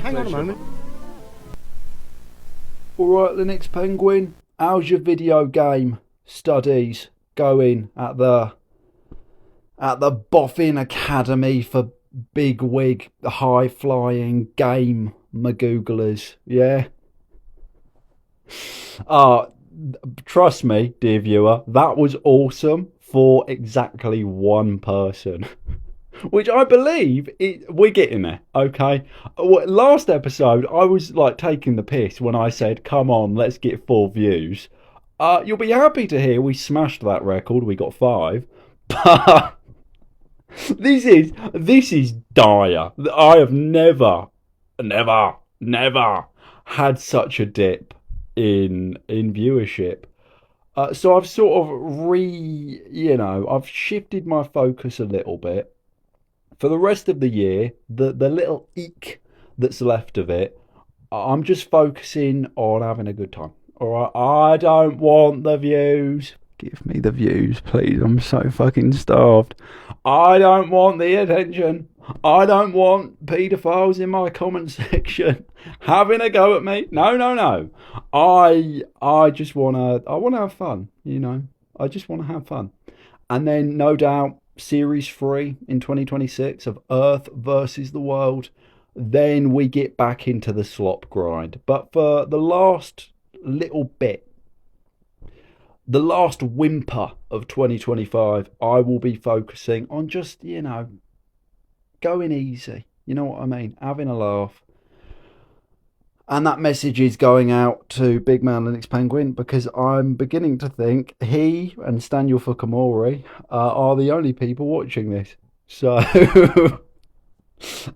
hang on a moment. Alright, Linux Penguin, how's your video game studies going at the Boffin Academy for bigwig, high-flying game magooglers, yeah? Trust me, dear viewer, that was awesome for exactly one person. Which I believe we're getting there, okay? Last episode, I was like taking the piss when I said, come on, let's get 4 views. You'll be happy to hear we smashed that record. We got 5. But this is dire. I have never had such a dip in viewership. So I've sort of I've shifted my focus a little bit. For the rest of the year, the little eek that's left of it, I'm just focusing on having a good time. Alright, I don't want the views. Give me the views, please. I'm so fucking starved. I don't want the attention. I don't want paedophiles in my comment section having a go at me. No. I just wanna have fun, you know. I just wanna have fun. And then no doubt Series 3 in 2026 of Earth versus the World. Then we get back into the slop grind. But for the last little bit, the last whimper of 2025, I will be focusing on just, going easy. You know what I mean? Having a laugh. And that message is going out to Big Man Linux Penguin because I'm beginning to think he and Staniel Fukamori are the only people watching this. So,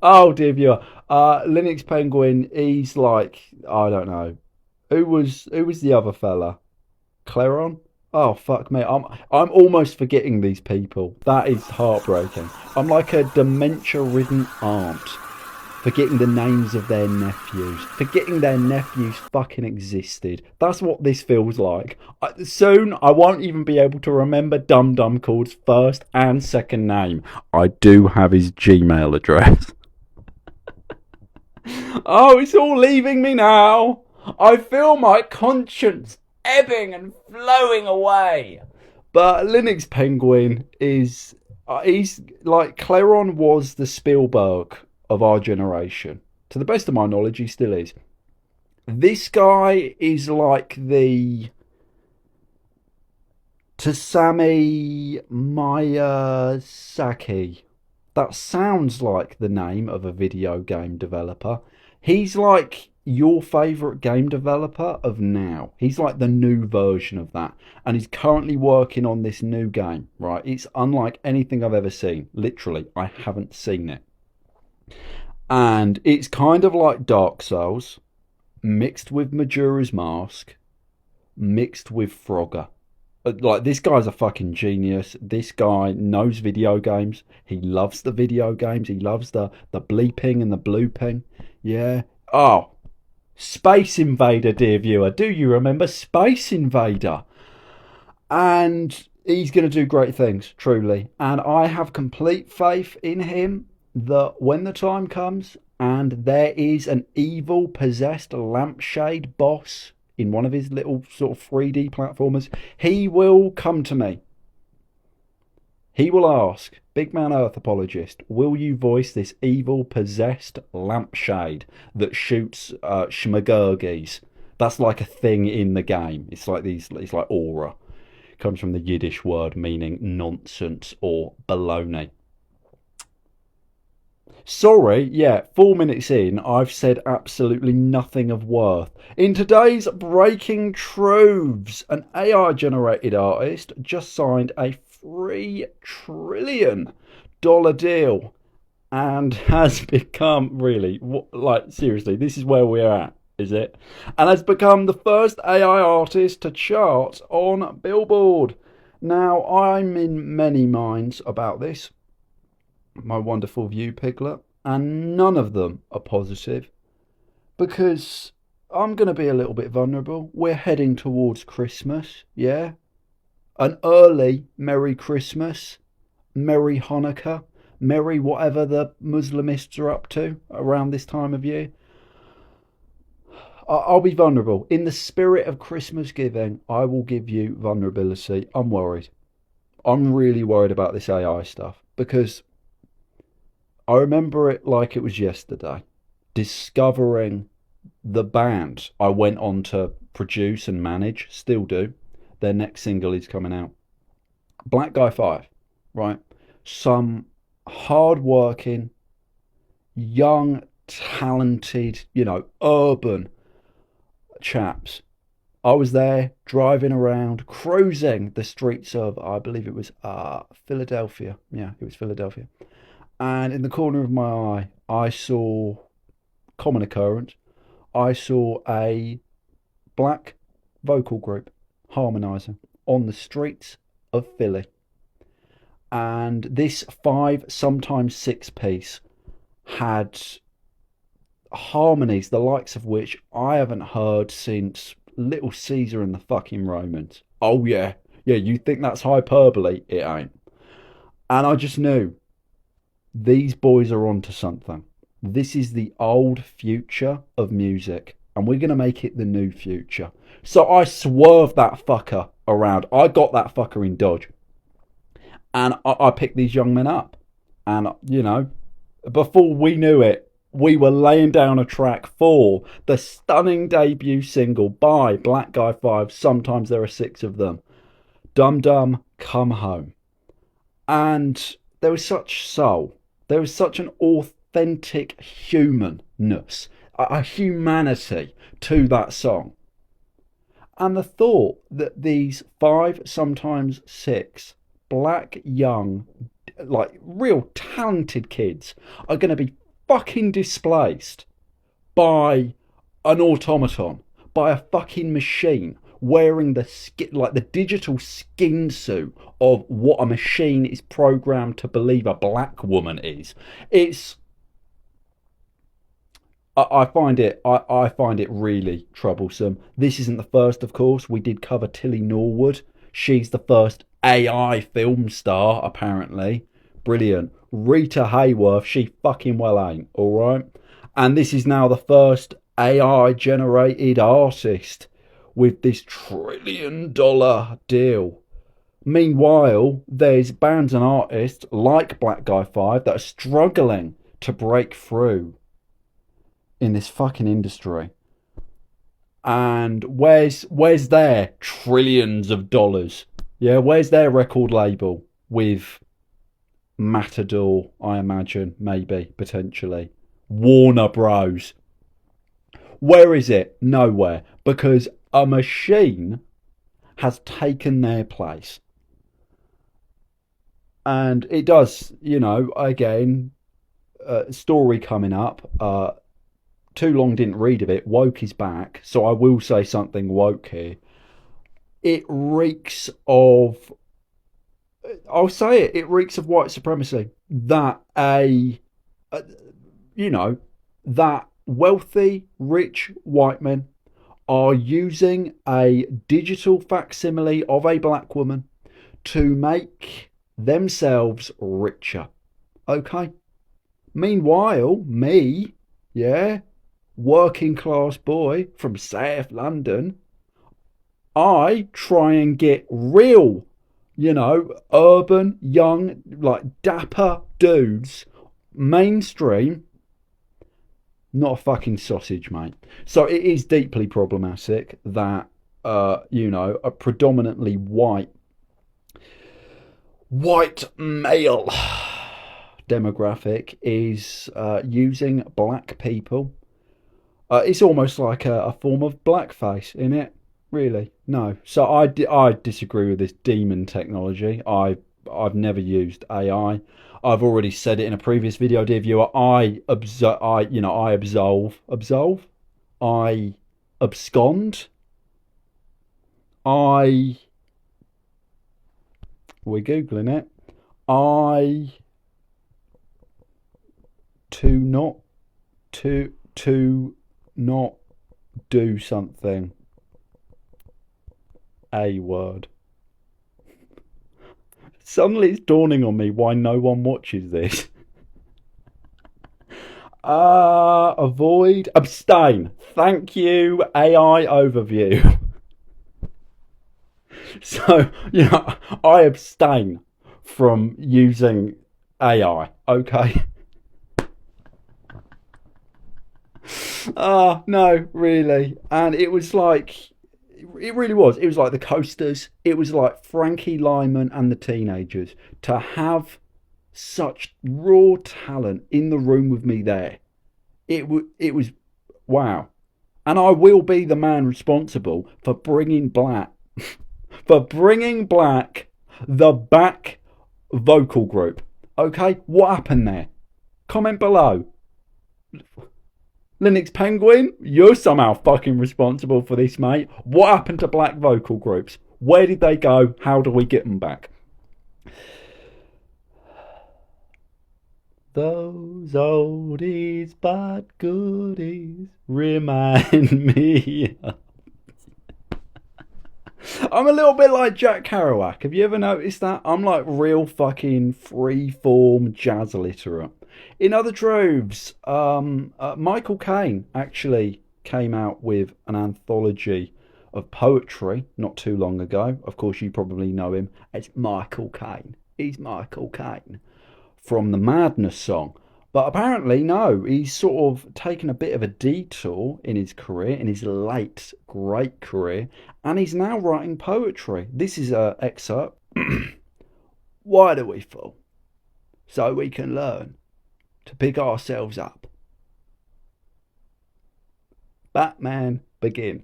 oh dear viewer, Linux Penguin, he's like, I don't know, who was the other fella? Claron? Oh fuck me, I'm almost forgetting these people. That is heartbreaking. I'm like a dementia-ridden aunt. Forgetting the names of their nephews. Forgetting their nephews fucking existed. That's what this feels like. Soon, I won't even be able to remember Dum Dum Call's first and second name. I do have his Gmail address. Oh, it's all leaving me now. I feel my conscience ebbing and flowing away. But Linux Penguin is... he's like... Claron was the Spielberg of our generation. To the best of my knowledge, he still is. This guy is like the Tasami Miyazaki. That sounds like the name of a video game developer. He's like your favourite game developer of now. He's like the new version of that. And he's currently working on this new game, right? It's unlike anything I've ever seen. Literally, I haven't seen it. And it's kind of like Dark Souls, mixed with Majora's Mask, mixed with Frogger. Like, this guy's a fucking genius. This guy knows video games. He loves the video games. He loves the bleeping and the blooping. Yeah. Oh, Space Invader, dear viewer. Do you remember Space Invader? And he's going to do great things, truly. And I have complete faith in him that when the time comes and there is an evil possessed lampshade boss in one of his little sort of 3D platformers, he will come to me. He will ask, Big Man Earth apologist, will you voice this evil possessed lampshade that shoots shmagurgies? That's like a thing in the game. It's like aura. It comes from the Yiddish word meaning nonsense or baloney. Sorry, yeah, 4 minutes in, I've said absolutely nothing of worth. In today's breaking truths, an AI-generated artist just signed a $3 trillion deal and has become, really, like, seriously, this is where we're at, is it? And has become the first AI artist to chart on Billboard. Now, I'm in many minds about this. My wonderful view, Piglet, and none of them are positive because I'm going to be a little bit vulnerable. We're heading towards Christmas, yeah? An early Merry Christmas, Merry Hanukkah, Merry whatever the Muslimists are up to around this time of year. I'll be vulnerable. In the spirit of Christmas giving, I will give you vulnerability. I'm worried. I'm really worried about this AI stuff because I remember it like it was yesterday. Discovering the band I went on to produce and manage, still do. Their next single is coming out. Black Guy 5, right? Some hard-working, young, talented, urban chaps. I was there driving around, cruising the streets of, I believe it was Philadelphia. Yeah, it was Philadelphia. And in the corner of my eye, I saw, common occurrence, I saw a black vocal group harmonising on the streets of Philly. And this 5, sometimes 6 piece had harmonies the likes of which I haven't heard since Little Caesar and the fucking Romans. Oh yeah, you think that's hyperbole? It ain't. And I just knew these boys are onto something. This is the old future of music, and we're going to make it the new future. So I swerved that fucker around. I got that fucker in Dodge. And I picked these young men up. And, before we knew it, we were laying down a track for the stunning debut single by Black Guy 5. Sometimes there are 6 of them. Dum Dum, Come Home. And there was such soul. There was such an authentic humanness, a humanity to that song. And the thought that these 5, sometimes 6, black, young, like real talented kids are going to be fucking displaced by an automaton, by a fucking machine wearing the skin, like the digital skin suit of what a machine is programmed to believe a black woman is. I find it really troublesome. This isn't the first, of course. We did cover Tilly Norwood. She's the first AI film star, apparently. Brilliant. Rita Hayworth, she fucking well ain't, alright? And this is now the first AI generated artist with this $1 trillion deal. Meanwhile, there's bands and artists like Black Guy 5 that are struggling to break through in this fucking industry. And where's their trillions of dollars? Yeah, where's their record label with Matador, I imagine, maybe, potentially. Warner Bros. Where is it? Nowhere. Because a machine has taken their place. And it does, again, story coming up. Too long didn't read of it. Woke is back. So I will say something woke here. It reeks of, I'll say it reeks of white supremacy. That that wealthy, rich white men are using a digital facsimile of a black woman to make themselves richer. Okay? Meanwhile, me, working class boy from South London, I try and get real, urban, young, like dapper dudes, mainstream, not a fucking sausage, mate. So it is deeply problematic that, a predominantly white male demographic is using black people. It's almost like a form of blackface, isn't it? Really? No. So I disagree with this demon technology. I've never used AI. I've already said it in a previous video, dear viewer. I abscond. We're googling it. To not do something. A word. Suddenly it's dawning on me why no one watches this. Avoid, abstain. Thank you, AI overview. So, I abstain from using AI, okay? No, really. And it was like, it really was. It was like the Coasters. It was like Frankie Lyman and the Teenagers. To have such raw talent in the room with me there, it was wow. And I will be the man responsible for bringing black, for bringing black the back vocal group. Okay, what happened there? Comment below. Linux Penguin, you're somehow fucking responsible for this, mate. What happened to black vocal groups? Where did they go? How do we get them back? Those oldies but goodies remind me. I'm a little bit like Jack Kerouac. Have you ever noticed that? I'm like real fucking free-form jazz literate. In other troves, Michael Caine actually came out with an anthology of poetry not too long ago. Of course, you probably know him as Michael Caine. He's Michael Caine from the Madness song. But apparently, no, he's sort of taken a bit of a detour in his career, in his late, great career, and he's now writing poetry. This is an excerpt. Why do we fall? So we can learn to pick ourselves up. Batman Begin.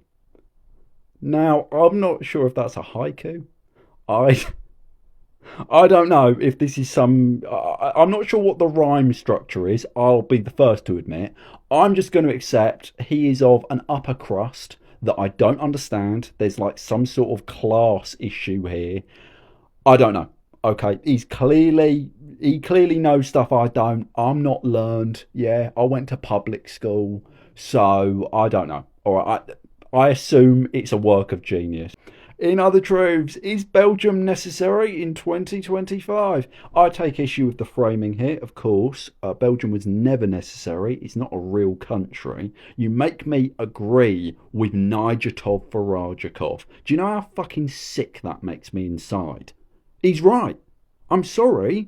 Now, I'm not sure if that's a haiku. I don't know if this is some. I'm not sure what the rhyme structure is. I'll be the first to admit. I'm just going to accept he is of an upper crust that I don't understand. There's like some sort of class issue here. I don't know. Okay, he clearly knows stuff I don't. I'm not learned. Yeah, I went to public school, so I don't know. All right, I assume it's a work of genius. In other truths, is Belgium necessary in 2025? I take issue with the framing here, of course. Belgium was never necessary. It's not a real country. You make me agree with Nigetov Faragekov. Do you know how fucking sick that makes me inside? He's right. I'm sorry.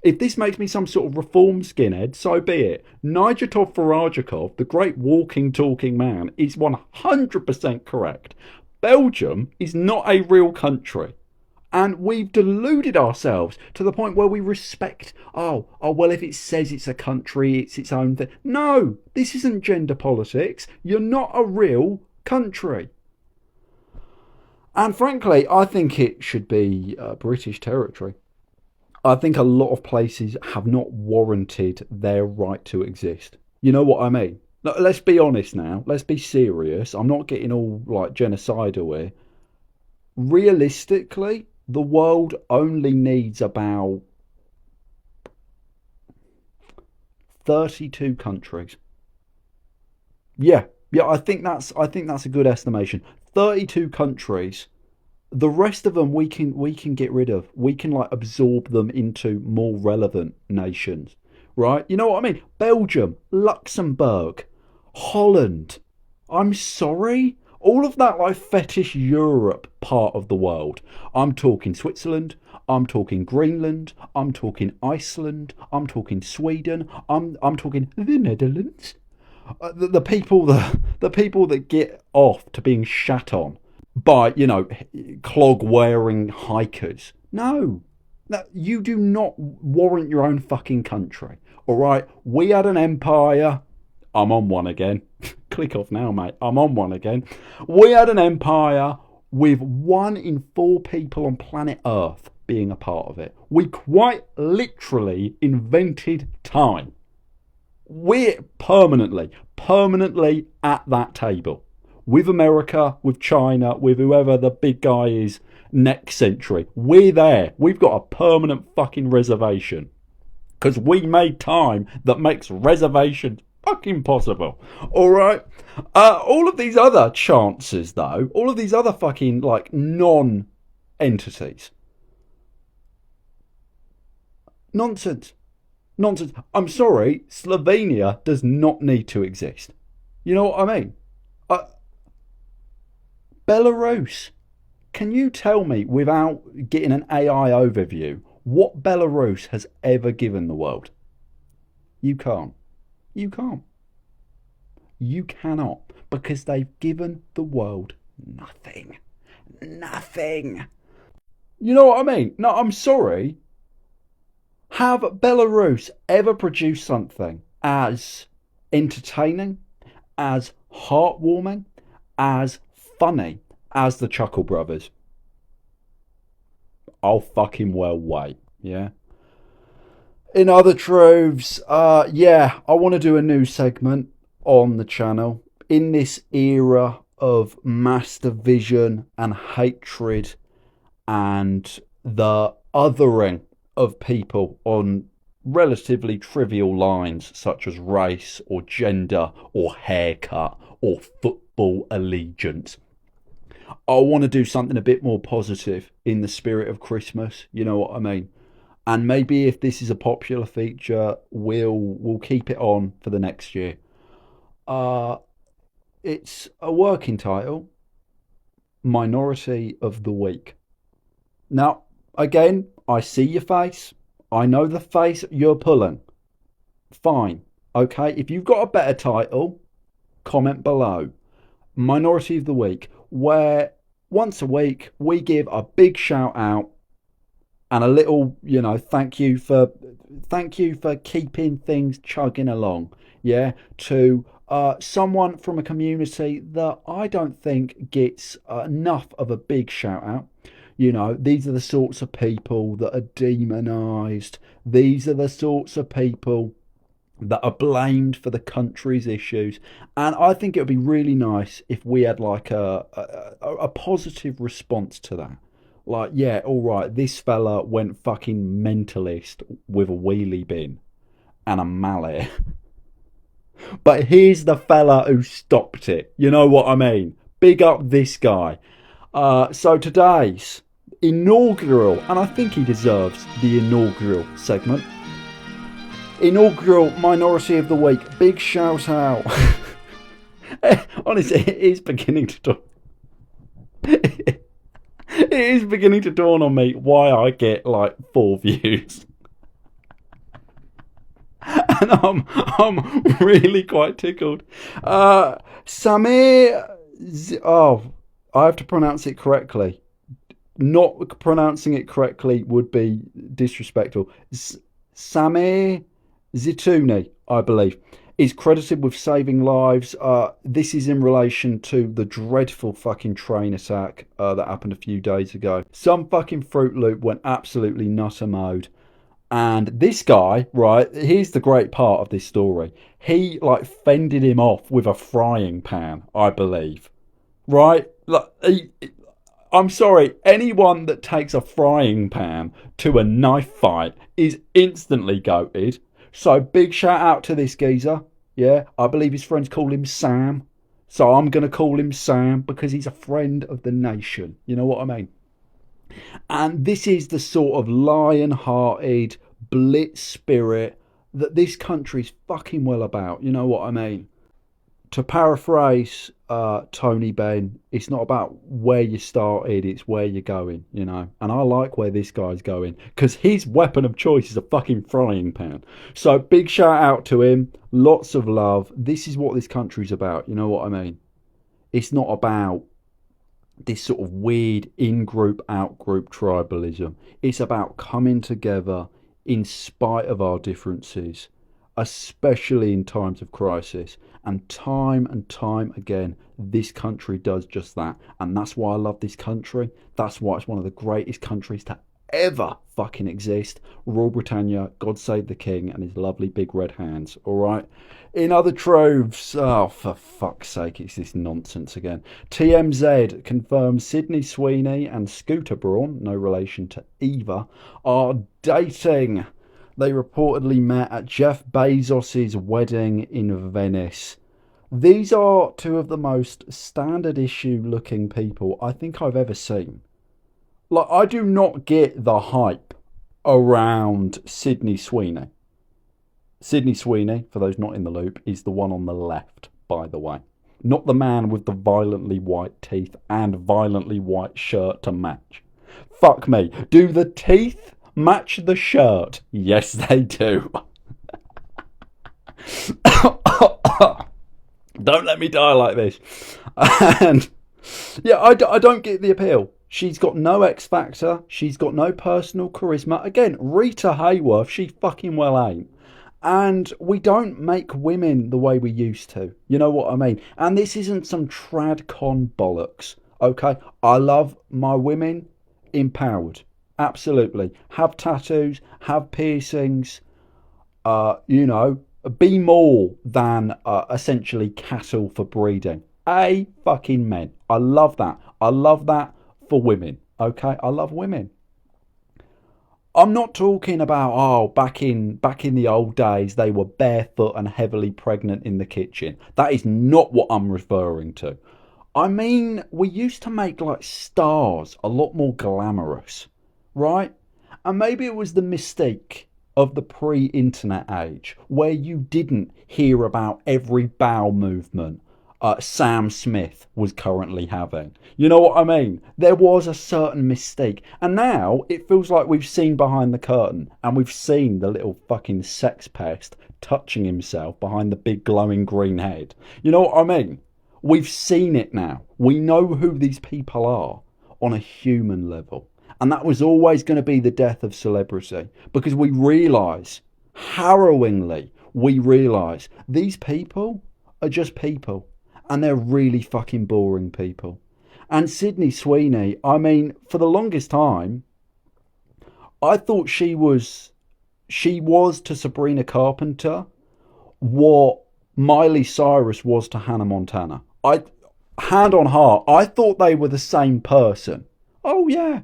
If this makes me some sort of reform skinhead, so be it. Nigetov Faragekov, the great walking, talking man, is 100% correct. Belgium is not a real country. And we've deluded ourselves to the point where we respect, well, if it says it's a country, it's its own thing. No, this isn't gender politics. You're not a real country. And frankly, I think it should be British territory. I think a lot of places have not warranted their right to exist. You know what I mean? Let's be honest now. Let's be serious. I'm not getting all like genocidal here. Realistically, the world only needs about 32 countries. Yeah, I think that's a good estimation. 32 countries. The rest of them we can get rid of. We can like absorb them into more relevant nations. Right? You know what I mean? Belgium, Luxembourg, Holland. I'm sorry? All of that like fetish Europe part of the world. I'm talking Switzerland, I'm talking Greenland, I'm talking Iceland, I'm talking Sweden, I'm talking the Netherlands. The people that get off to being shat on by, clog wearing hikers. No. You do not warrant your own fucking country. Alright? We had an empire. I'm on one again. Click off now, mate. I'm on one again. We had an empire with 1 in 4 people on planet Earth being a part of it. We quite literally invented time. We're permanently at that table. With America, with China, with whoever the big guy is next century. We're there. We've got a permanent fucking reservation. Because we made time that makes reservations fucking possible. Alright? All of these other chances, though, all of these other fucking, like, non-entities. Nonsense. Nonsense. I'm sorry, Slovenia does not need to exist. You know what I mean? Uh, Belarus. Can you tell me, without getting an AI overview, what Belarus has ever given the world? You can't. You can't. You cannot. Because they've given the world nothing. Nothing. You know what I mean? No, I'm sorry. Have Belarus ever produced something as entertaining, as heartwarming, as funny as the Chuckle Brothers? I'll fucking well wait, yeah? In other truths, yeah, I want to do a new segment on the channel. In this era of mass division and hatred and the othering of people on relatively trivial lines such as race or gender or haircut or football allegiance, I want to do something a bit more positive in the spirit of Christmas. You know what I mean? And maybe if this is a popular feature, we'll keep it on for the next year. Uh, it's a working title, Minority of the Week. Now, again, I see your face. I know the face you're pulling. Fine. Okay, if you've got a better title, comment below. Minority of the Week, where once a week we give a big shout out and a little, thank you for keeping things chugging along. Yeah, to someone from a community that I don't think gets enough of a big shout out. These are the sorts of people that are demonised. These are the sorts of people that are blamed for the country's issues. And I think it would be really nice if we had like a positive response to that. Like, yeah, all right, this fella went fucking mentalist with a wheelie bin and a mallet. But here's the fella who stopped it. You know what I mean? Big up this guy. So today's inaugural, and I think he deserves the inaugural segment. Inaugural Minority of the Week. Big shout out. Honestly, it is beginning to dawn. It is beginning to dawn on me why I get like 4 views. And I'm really quite tickled. Samir. I have to pronounce it correctly. Not pronouncing it correctly would be disrespectful. Samir Zitouni, I believe, is credited with saving lives. This is in relation to the dreadful fucking train attack that happened a few days ago. Some fucking Fruit Loop went absolutely nutter mode. And this guy, right, here's the great part of this story. He, like, fended him off with a frying pan, I believe. Right? I'm sorry, anyone that takes a frying pan to a knife fight is instantly goated. So big shout out to this geezer. Yeah, I believe his friends call him Sam. So I'm going to call him Sam because he's a friend of the nation. You know what I mean? And this is the sort of lion-hearted, blitz spirit that this country's fucking well about. You know what I mean? To paraphrase Tony Benn, it's not about where you started, it's where you're going, And I like where this guy's going, because his weapon of choice is a fucking frying pan. So big shout out to him, lots of love. This is what this country's about, you know what I mean? It's not about this sort of weird in-group, out-group tribalism. It's about coming together in spite of our differences, especially in times of crisis. And time again, this country does just that. And that's why I love this country. That's why it's one of the greatest countries to ever fucking exist. Royal Britannia, God save the King and his lovely big red hands. All right. In other troves, oh, for fuck's sake, it's this nonsense again. TMZ confirms Sydney Sweeney and Scooter Braun, no relation to either, are dating. They reportedly met at Jeff Bezos' wedding in Venice. These are two of the most standard issue looking people I think I've ever seen. Like, I do not get the hype around Sydney Sweeney. Sydney Sweeney, for those not in the loop, is the one on the left, by the way. Not the man with the violently white teeth and violently white shirt to match. Fuck me. Do the teeth match the shirt? Yes, they do. Don't let me die like this. And yeah, I don't get the appeal. She's got no X factor. She's got no personal charisma. Again, Rita Hayworth, she fucking well ain't. And we don't make women the way we used to. You know what I mean? And this isn't some tradcon bollocks. Okay? I love my women empowered. Absolutely. Have tattoos, have piercings, you know, be more than essentially cattle for breeding. Fucking men. I love that. I love that for women. Okay? I love women. I'm not talking about, back in the old days they were barefoot and heavily pregnant in the kitchen. That is not what I'm referring to. I mean, we used to make like stars a lot more glamorous, right? And maybe it was the mystique of the pre-internet age where you didn't hear about every bowel movement Sam Smith was currently having. You know what I mean? There was a certain mystique. And now it feels like we've seen behind the curtain and we've seen the little fucking sex pest touching himself behind the big glowing green head. You know what I mean? We've seen it now. We know who these people are on a human level. And that was always going to be the death of celebrity, because we realise, harrowingly, we realise these people are just people. And they're really fucking boring people. And Sydney Sweeney, I mean, for the longest time, I thought she was to Sabrina Carpenter what Miley Cyrus was to Hannah Montana. Hand on heart, I thought they were the same person. Oh yeah.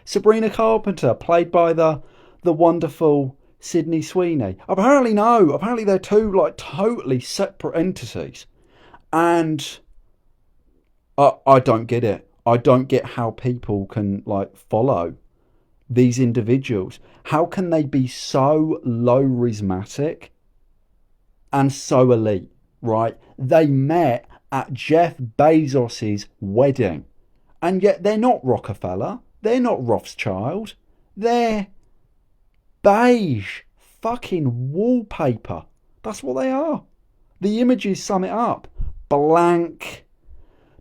Sabrina Carpenter, played by the wonderful Sydney Sweeney. Apparently no. Apparently they're two like totally separate entities. And I don't get it. I don't get how people can like follow these individuals. How can they be so low charismatic and so elite, right? They met at Jeff Bezos's wedding. And yet they're not Rockefeller. They're not Rothschild. They're beige fucking wallpaper. That's what they are. The images sum it up. Blank,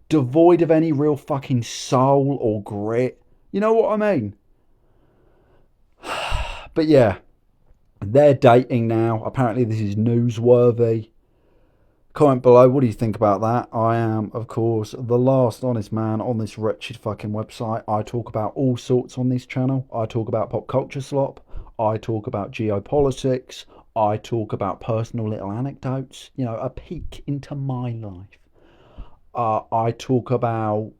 devoid of any real fucking soul or grit. You know what I mean? But yeah, they're dating now. Apparently this is newsworthy. Comment below, what do you think about that? I am, of course, the last honest man on this wretched fucking website. I talk about all sorts on this channel. I talk about pop culture slop. I talk about geopolitics. I talk about personal little anecdotes, you know, a peek into my life. I talk about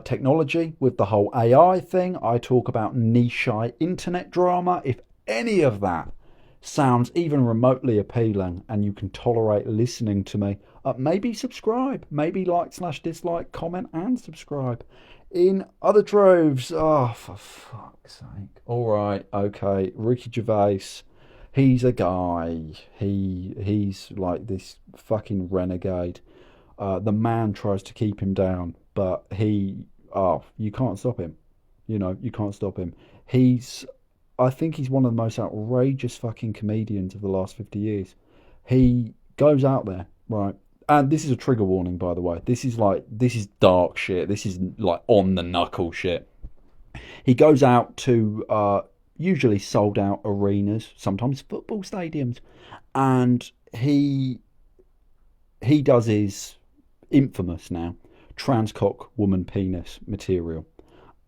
technology with the whole AI thing. I talk about niche internet drama. If any of that sounds even remotely appealing and you can tolerate listening to me, maybe subscribe. Maybe like/dislike, comment and subscribe. In other droves, oh, for fuck's sake. All right, okay, Ricky Gervais. He's a guy. He's like this fucking renegade. The man tries to keep him down, but you can't stop him. You know, you can't stop him. I think he's one of the most outrageous fucking comedians of the last 50 years. He goes out there, right? And this is a trigger warning, by the way. This is dark shit. This is like on the knuckle shit. He goes out to usually sold out arenas, sometimes football stadiums, and he does his infamous now transcock woman penis material,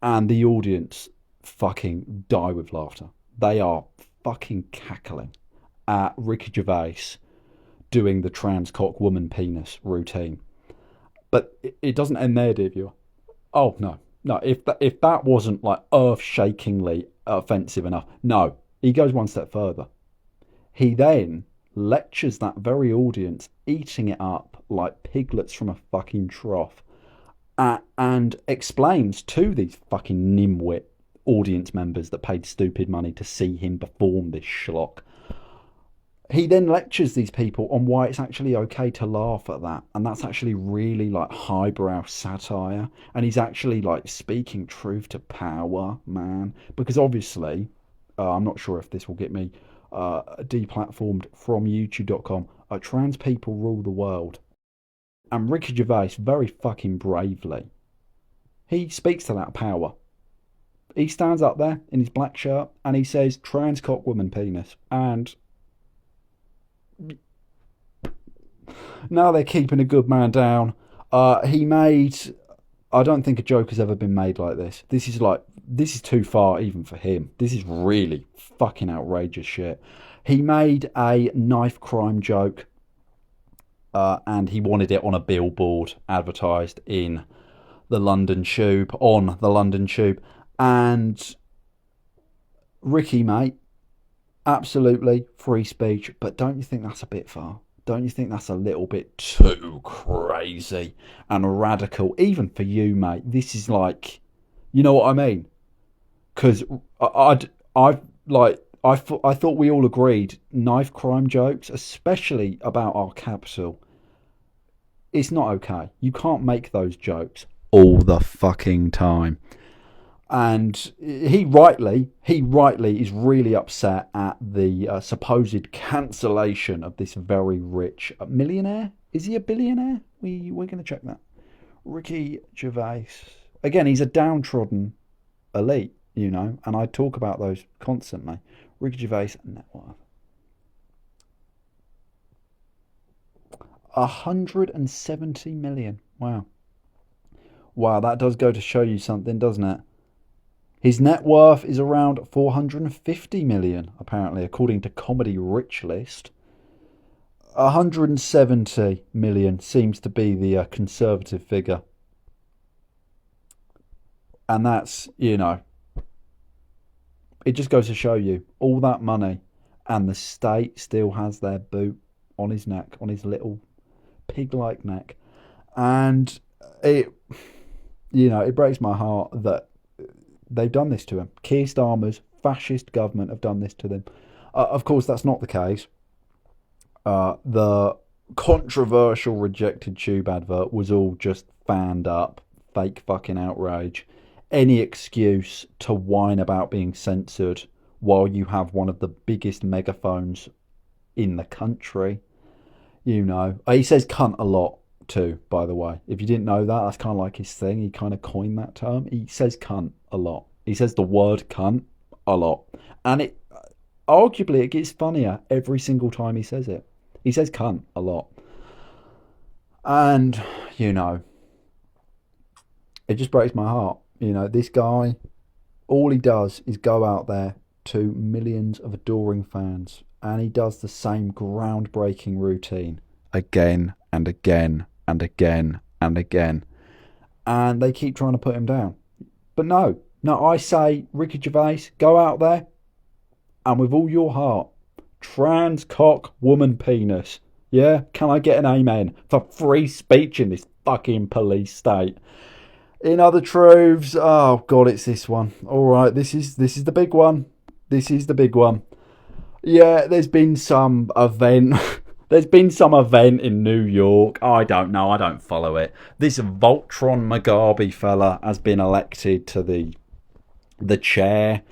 and the audience fucking die with laughter. They are fucking cackling at Ricky Gervais doing the transcock woman penis routine. But it doesn't end there, dear viewer. Oh no, if that wasn't like earth-shakingly offensive enough, no, he goes one step further. He then lectures that very audience, eating it up like piglets from a fucking trough, and explains to these fucking nimwit audience members that paid stupid money to see him perform this schlock He then lectures these people on why it's actually okay to laugh at that, and that's actually really like highbrow satire, and he's actually like speaking truth to power, man. Because obviously, I'm not sure if this will get me deplatformed from YouTube.com. Trans people rule the world, and Ricky Gervais very fucking bravely he speaks to that power. He stands up there in his black shirt and he says trans cock woman penis, and now they're keeping a good man down. He made. I don't think a joke has ever been made like this. This is too far even for him. This is really fucking outrageous shit. He made a knife crime joke, and he wanted it on a billboard advertised in the London Tube, on the London Tube. And Ricky, mate, absolutely free speech, but don't you think that's a bit far? Don't you think that's a little bit too crazy and radical, even for you, mate? This is like, you know what I mean? Because I thought we all agreed knife crime jokes, especially about our capital, it's not okay. You can't make those jokes all the fucking time. And he rightly is really upset at the supposed cancellation of this very rich millionaire. Is he a billionaire? We're going to check that. Ricky Gervais. Again, he's a downtrodden elite, you know, and I talk about those constantly. Ricky Gervais net worth. 170 million. Wow. Wow, that does go to show you something, doesn't it? His net worth is around 450 million, apparently, according to Comedy Rich List. 170 million seems to be the conservative figure. And that's, you know, it just goes to show you all that money and the state still has their boot on his neck, on his little pig-like neck. And it, you know, it breaks my heart that they've done this to him. Keir Starmer's fascist government have done this to them. Of course, that's not the case. The controversial rejected Tube advert was all just fanned up, fake fucking outrage. Any excuse to whine about being censored while you have one of the biggest megaphones in the country. You know, he says cunt a lot too, by the way. If you didn't know that, that's kind of like his thing. He kind of coined that term. He says cunt a lot. He says the word cunt a lot. And it arguably it gets funnier every single time he says it. He says cunt a lot. And, you know, it just breaks my heart. You know, this guy, all he does is go out there to millions of adoring fans, and he does the same groundbreaking routine again and again and again and again. And they keep trying to put him down. But no, I say, Ricky Gervais, go out there and with all your heart, trans cock woman penis. Yeah? Can I get an amen for free speech in this fucking police state? In other truths, oh God, it's this one. All right, this is the big one. This is the big one. Yeah, there's been some event. There's been some event in New York. I don't know. I don't follow it. This Voltron Mugabe fella has been elected to the chair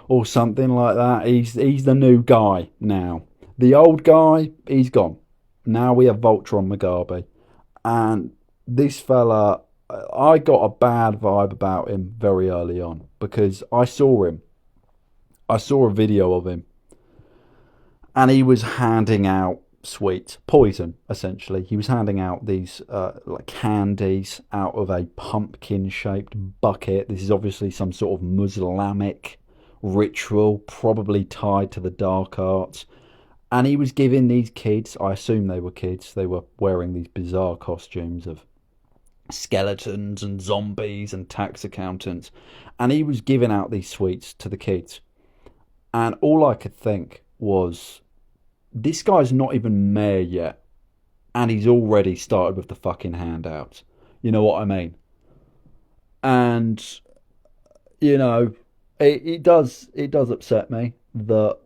or something like that. He's the new guy now. The old guy, he's gone. Now we have Voltron Mugabe, and this fella, I got a bad vibe about him very early on because I saw him. I saw a video of him and he was handing out sweets, poison, essentially. He was handing out these like candies out of a pumpkin-shaped bucket. This is obviously some sort of Muslimic ritual, probably tied to the dark arts. And he was giving these kids, I assume they were kids, they were wearing these bizarre costumes of skeletons and zombies and tax accountants, and he was giving out these sweets to the kids, and all I could think was, this guy's not even mayor yet and he's already started with the fucking handouts. You know what I mean? And, you know, it does upset me that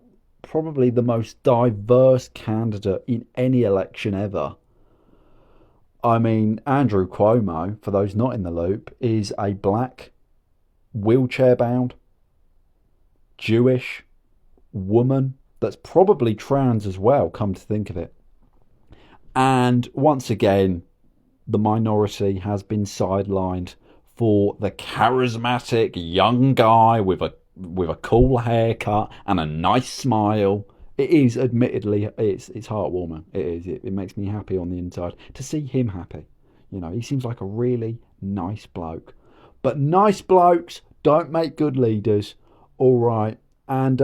probably the most diverse candidate in any election ever. I mean, Andrew Cuomo, for those not in the loop, is a black, wheelchair-bound, Jewish woman that's probably trans as well, come to think of it. And once again, the minority has been sidelined for the charismatic young guy with a cool haircut and a nice smile. It is, admittedly, it's heartwarming. It is. It makes me happy on the inside to see him happy. You know, he seems like a really nice bloke. But nice blokes don't make good leaders. All right. And,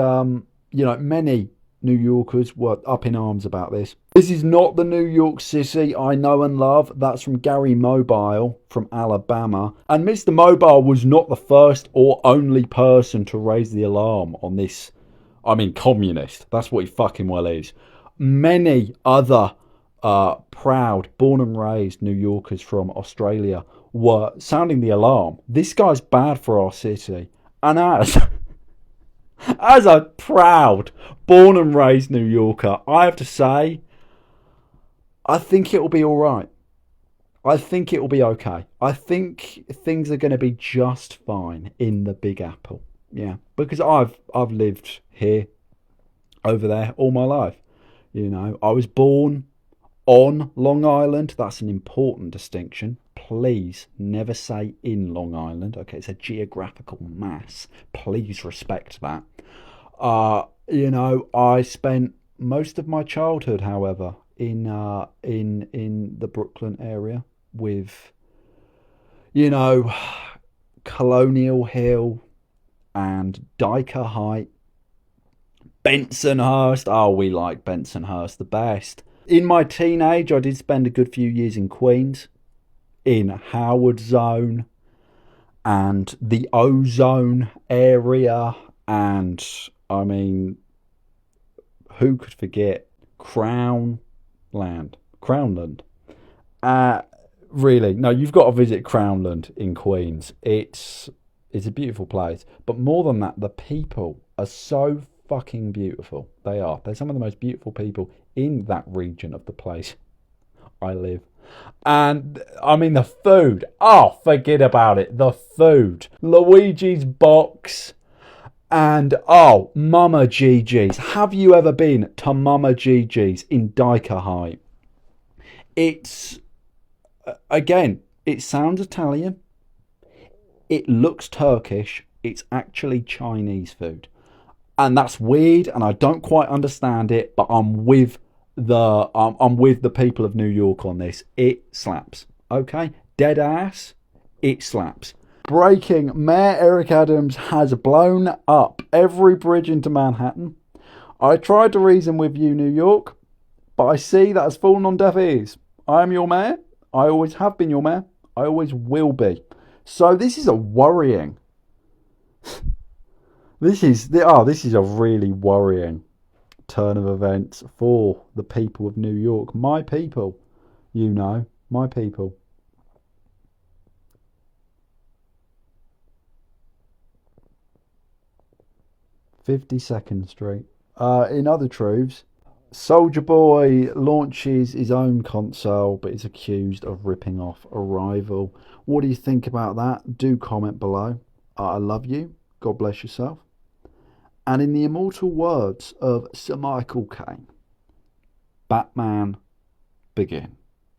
you know, many New Yorkers were up in arms about this. This is not the New York City I know and love. That's from Gary Mobile from Alabama. And Mr. Mobile was not the first or only person to raise the alarm on this. I mean, communist. That's what he fucking well is. Many other proud, born and raised New Yorkers from Australia were sounding the alarm. This guy's bad for our city. And as a proud, born and raised New Yorker, I have to say, I think it'll be all right. I think it'll be okay. I think things are going to be just fine in the Big Apple. Yeah, because I've lived here, over there, all my life. You know, I was born on Long Island. That's an important distinction. Please never say in Long Island. Okay, it's a geographical mass. Please respect that. You know, I spent most of my childhood, however, in the Brooklyn area with, you know, Colonial Hill and Dyker Height, Bensonhurst. Oh, we like Bensonhurst the best. In my teenage, I did spend a good few years in Queens, in Howard Zone and the Ozone area, and I mean, who could forget Crownland? Really, no, you've got to visit Crownland in Queens. It's a beautiful place, but more than that, the people are so fucking beautiful. They are. They're some of the most beautiful people in that region of the place I live. And I mean, the food. Oh, forget about it. The food. Luigi's Box. And oh, Mama Gigi's. Have you ever been to Mama Gigi's in Dyker Height? It's, again, it sounds Italian. It looks Turkish. It's actually Chinese food. And that's weird, and I don't quite understand it, but I'm with the people of New York on this. It slaps. Okay? Dead ass. It slaps. Breaking. Mayor Eric Adams has blown up every bridge into Manhattan. I tried to reason with you, New York, but I see that has fallen on deaf ears. I am your mayor. I always have been your mayor. I always will be. So this is a worrying. This is a really worrying turn of events for the people of New York. My people, you know, my people. "52nd Street. In other truths, Soulja Boy launches his own console, but is accused of ripping off a rival. What do you think about that? Do comment below. I love you. God bless yourself. And in the immortal words of Sir Michael Caine, Batman, begin.